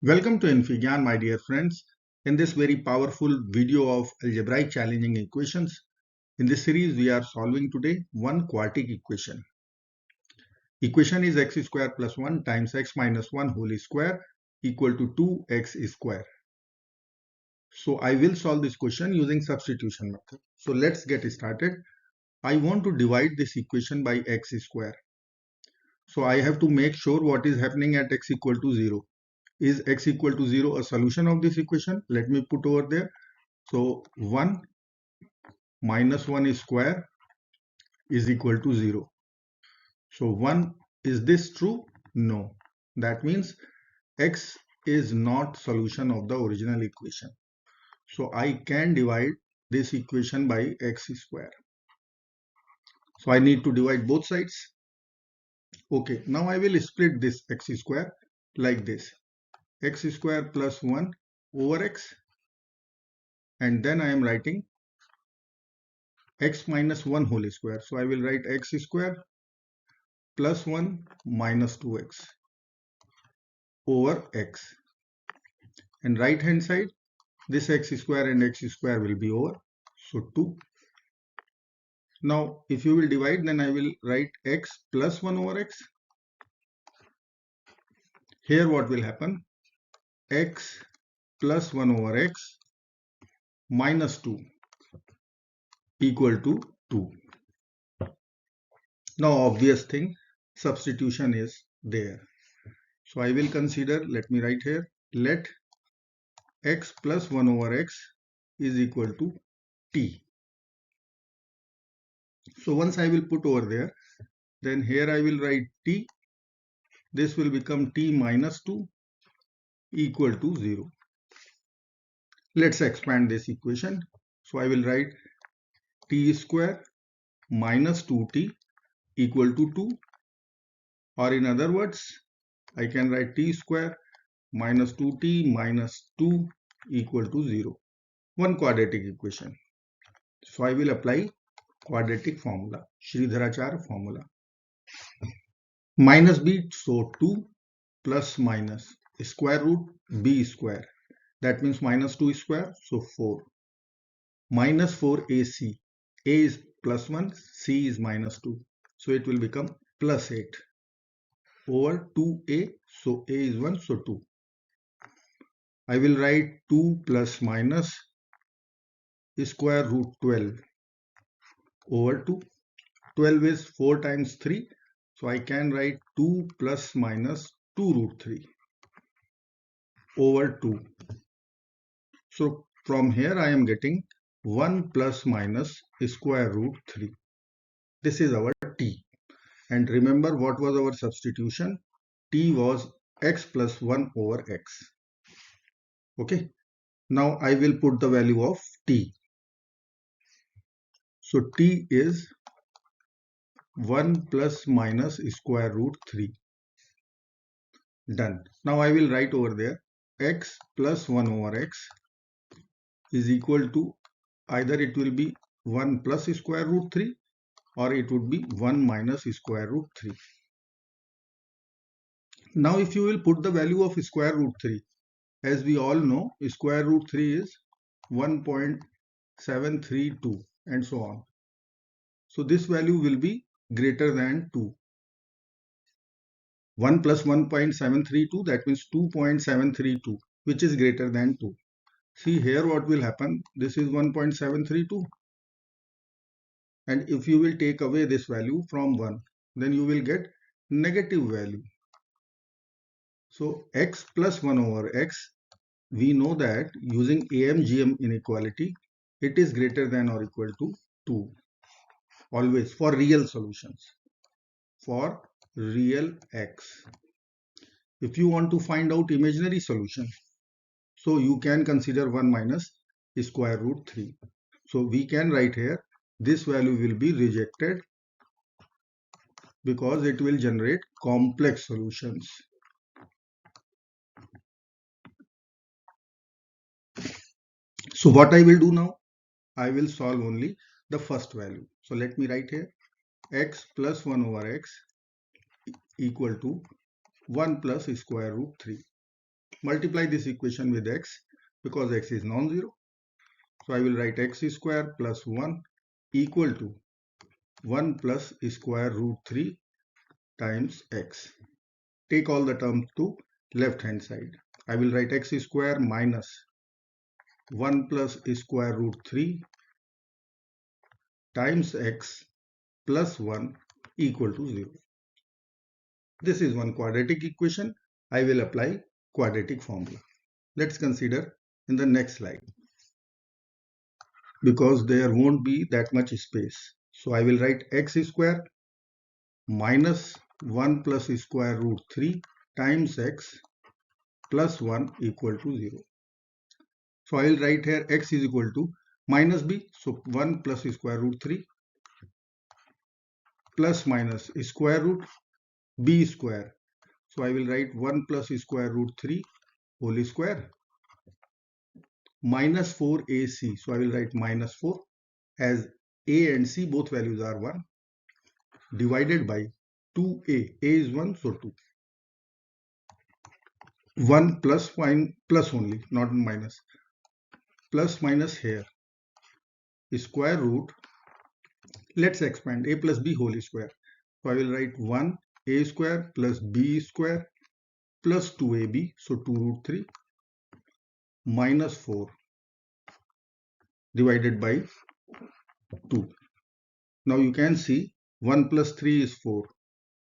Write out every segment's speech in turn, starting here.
Welcome to Infigyan, my dear friends. In this very powerful video of algebraic challenging equations, in this series we are solving today one quartic equation. Equation is x square plus 1 times x minus 1 whole square equal to 2x square. So I will solve this question using substitution method. So let's get started. I want to divide this equation by x square. So I have to make sure what is happening at x equal to 0. Is x equal to 0 a solution of this equation? Let me put over there. So 1 minus 1 square is equal to 0. So 1, is this true? No. That means x is not solution of the original equation. So I can divide this equation by x square. So I need to divide both sides. Okay, now I will split this x square like this. X square plus 1 over x, and then I am writing x minus 1 whole square. So I will write x square plus 1 minus 2x over x. And right hand side, this x square and x square will be over. So 2. Now if you will divide, then I will write x plus 1 over x. Here what will happen? X plus 1 over x minus 2 equal to 2. Now obvious thing, substitution is there. So I will consider, let me write here, let x plus 1 over x is equal to t. So once I will put over there, then here I will write t. This will become t minus 2 equal to 0. Let's expand this equation. So I will write t square minus 2t equal to 2. Or in other words, I can write t square minus 2t minus 2 equal to 0. One quadratic equation. So I will apply quadratic formula, Sridharacharya formula. Minus b, so 2 plus minus square root b square. That means minus 2 square, so 4. Minus 4ac. A is plus 1, c is minus 2. So it will become plus 8 over 2a. So a is 1, so 2. I will write 2 plus minus square root 12 over 2. 12 is 4 times 3. So I can write 2 plus minus 2 root 3 over 2. So from here I am getting 1 plus minus square root 3. This is our t. And remember what was our substitution? T was x plus 1 over x. Okay. Now I will put the value of t. So t is 1 plus minus square root 3. Done. Now I will write over there x plus 1 over x is equal to, either it will be 1 plus square root 3 or it would be 1 minus square root 3. Now if you will put the value of square root 3, as we all know, square root 3 is 1.732 and so on. So this value will be greater than 2. 1 plus 1.732, that means 2.732, which is greater than 2. See here what will happen. This is 1.732. And if you will take away this value from 1, then you will get negative value. So x plus 1 over x, we know that using AMGM inequality, it is greater than or equal to 2. Always for real solutions. For real x. If you want to find out imaginary solution, so you can consider 1 minus square root 3. So we can write here, this value will be rejected because it will generate complex solutions. So what I will do now, I will solve only the first value. So let me write here x plus 1 over x equal to 1 plus square root 3. multiply this equation with x because x is non-zero. So I will write x square plus 1 equal to 1 plus square root 3 times x. Take all the terms to left hand side. I will write x square minus 1 plus square root 3 times x plus 1 equal to 0. This is one quadratic equation. I will apply quadratic formula. Let's consider in the next slide, because there won't be that much space. So I will write x square minus 1 plus square root 3 times x plus 1 equal to 0. So I will write here x is equal to minus b. So 1 plus square root 3 plus minus square root b square. So I will write 1 plus square root 3 whole square minus 4ac. So I will write minus 4 as a and c both values are 1 divided by 2a. A is 1, so 2. 1 plus plus only, not minus. Plus minus here. Square root. Let's expand a plus b whole square. So I will write 1a square plus b square plus 2ab. So 2 root 3 minus 4 divided by 2. Now you can see 1 plus 3 is 4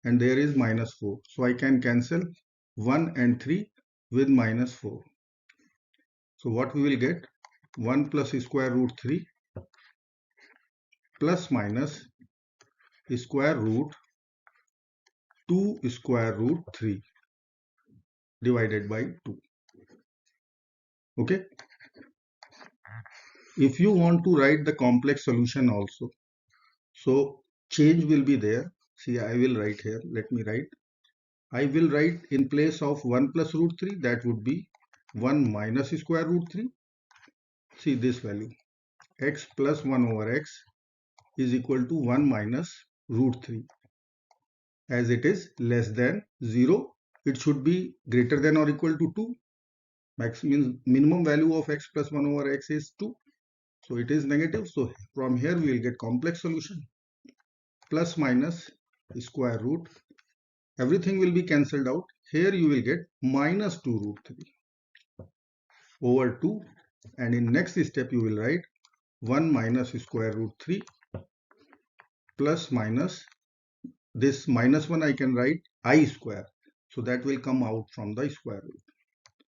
and there is minus 4. So I can cancel 1 and 3 with minus 4. So what we will get? 1 plus square root 3 plus minus square root 2 square root 3 divided by 2. Okay. If you want to write the complex solution also, so change will be there. See, I will write here. Let me write. I will write in place of 1 plus root 3, that would be 1 minus square root 3. See this value. X plus 1 over x is equal to 1 minus root 3. As it is less than 0, it should be greater than or equal to 2. Minimum value of x plus 1 over x is 2. So it is negative. So from here we will get complex solution. Plus minus square root. Everything will be cancelled out. Here you will get minus 2 root 3 over 2. And in next step you will write 1 minus square root 3 plus minus this minus 1 I can write I square. So that will come out from the square root.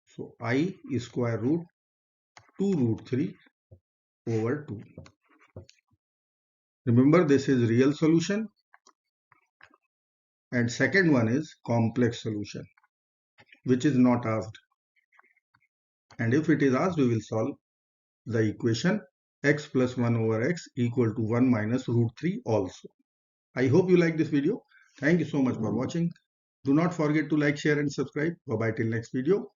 So I square root 2 root 3 over 2. Remember, this is real solution. And second one is complex solution, which is not asked. And if it is asked, we will solve the equation x plus 1 over x equal to 1 minus root 3 also. I hope you like this video. Thank you so much for watching. Do not forget to like, share and subscribe. Bye bye till next video.